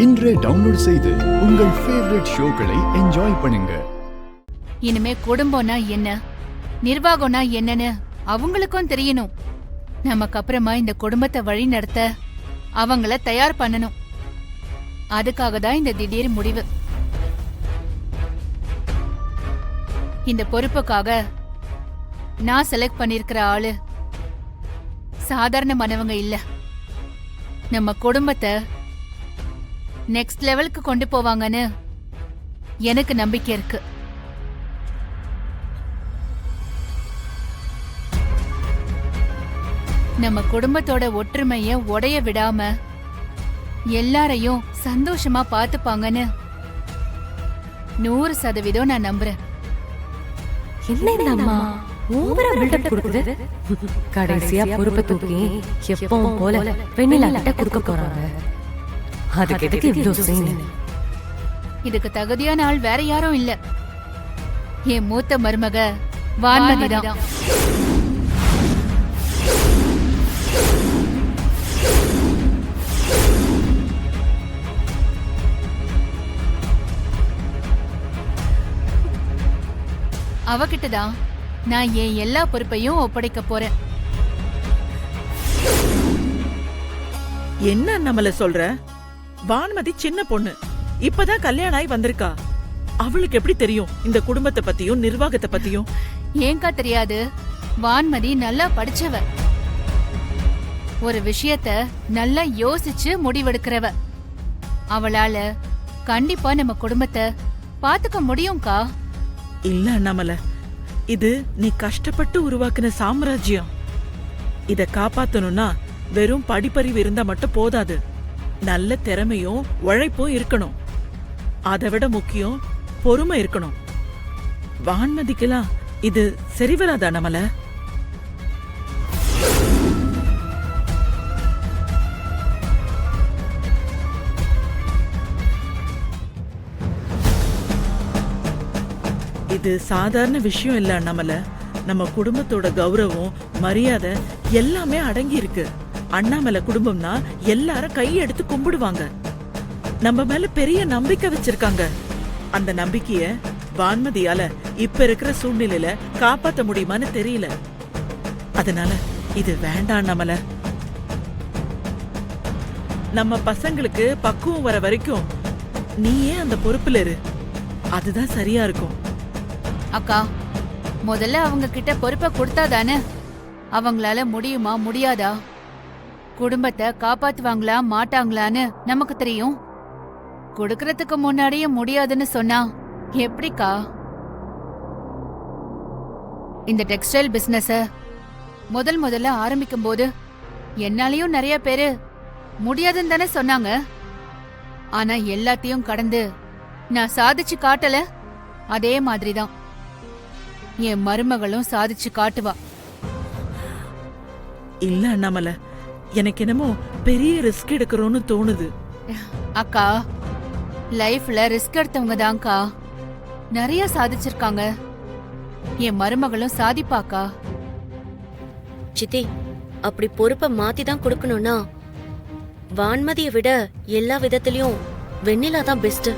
இன்றே டவுன்லோட் செய்து உங்கள் ஃபேவரட் ஷோக்களை என்ஜாய் பண்ணுங்க. இனிமே குடும்பம்னா என்ன, நிர்வாகம்னா என்னன்னு அவங்களுக்கும் தெரியணும். நமக்கு அப்புறமா இந்த குடும்பத்தை வழி நடத்த அவங்கள தயார் பண்ணணும். அதுக்காக தான் இந்த திடீர் முடிவு. இந்த பொறுப்புக்காக நான் செலக்ட் பண்ணிருக்கிற ஆளு சாதாரணமானவங்க இல்ல. நம்ம குடும்பத்தை நெக்ஸ்ட் லெவலுக்கு கொண்டு போவாங்கன்னு எனக்கு நம்பிக்கை இருக்கு. நம்ம குடும்பத்தோட ஒற்றுமைய உடைய விடாம எல்லாரையும் சந்தோஷமா பாத்துப்பாங்கன்னு 100% நான் நம்புறேன். என்ன ஓவரா பில்டப் கொடுக்குது. கடைசியா பொறுப்பை தூக்கி எப்பவும் போல வெண்ணிலா கிட்ட கொடுக்க போறாங்க. அதுக்கு எதுக்கு இவ்ளோ சீன்? இதுக்கு தகுதியான ஆள் வேற யாரும் இல்ல, என் மூத்த மருமக வான்மதி தான். அவகிட்டதான் நான் என் எல்லா பொறுப்பையும் ஒப்படைக்க போறேன். என்ன நம்மள சொல்ற? வான்மதி சின்ன பொண்ணு, இப்பதான் கல்யாணம் ஆகி வந்திருக்கா. அவளுக்கு எப்படி தெரியும் இந்த குடும்பத்தை பத்தியும் நிர்வாகத்தை பத்தியும்? ஏங்கா தெரியாது? வான்மதி நல்லா படிச்சவ, ஒரு விஷயத்த நல்லா யோசிச்சு முடிவெடுக்கிறவ. அவளால கண்டிப்பா நம்ம குடும்பத்தை பாத்துக்க முடியும்கா. இல்ல அண்ணாமல, இது நீ கஷ்டப்பட்டு உருவாக்குன சாம்ராஜ்யம். இத காப்பாத்தணும்னா வெறும் படிப்பறிவு இருந்தா மட்டும் போதாது. நல்ல திறமையும் உழைப்பும் இருக்கணும். அதை விட முக்கியம் பொறுமை இருக்கணும். வான்மதிக்கெல்லாம் இது சரி வராதா அண்ணாமல? இது சாதாரண விஷயம் இல்ல அண்ணாமல. நம்ம குடும்பத்தோட கௌரவம் மரியாதை எல்லாமே அடங்கி இருக்கு. அண்ணாமலை குடும்பம்னா எல்லாரும் கையெடுத்து கும்பிடுவாங்க. நம்ம மேல பெரிய நம்பிக்கை வச்சிருக்காங்க. அந்த நம்பிக்கைய வான்மதியால இப்ப இருக்கிற சூழ்நிலையில காப்பாத்த முடியுமான்னு தெரியல. அதனால இது வேண்டாம் அண்ணாமல. நம்ம பசங்களுக்கு பக்குவம் வர வரைக்கும் நீயே அந்த பொறுப்புல இரு. அதுதான் சரியா இருக்கும். அக்கா, முதல்ல அவங்க கிட்ட பொறுப்பை கொடுத்தாதானே அவங்களால முடியுமா முடியாதா, குடும்பத்தை காப்பாத்துவாங்களா மாட்டாங்களான்னு நமக்கு தெரியும். கொடுக்கறதுக்கு முன்னாடியே முடியாதுன்னு சொன்னா எப்படிக்கா? இந்த டெக்ஸ்டைல் பிசினஸ முதல்ல ஆரம்பிக்கும் போது என்னாலயும் நிறைய பேரு முடியாதுன்னு தானே சொன்னாங்க. ஆனா எல்லாத்தையும் கடந்து நான் சாதிச்சு காட்டல. அதே மாதிரிதான் என் மருமகளும் சாதிச்சு காட்டுவா. இல்ல அண்ணாமல, எனக்கு என்னமோ பெரிய ரிஸ்க் எடுக்கிறோன்னு தோணுது. அக்கா, லைஃப்ல ரிஸ்க் எடுத்தவங்க தான்க்கா நிறைய சாதிச்சிருக்காங்க. என் மருமகளும் சாதிப்பாக்கா. சித்தி, அப்படி பொறுப்பை மாத்தி தான் கொடுக்கணும்னா வான்மதியை விட எல்லா விதத்திலயும் வெண்ணிலா தான் பெஸ்ட்.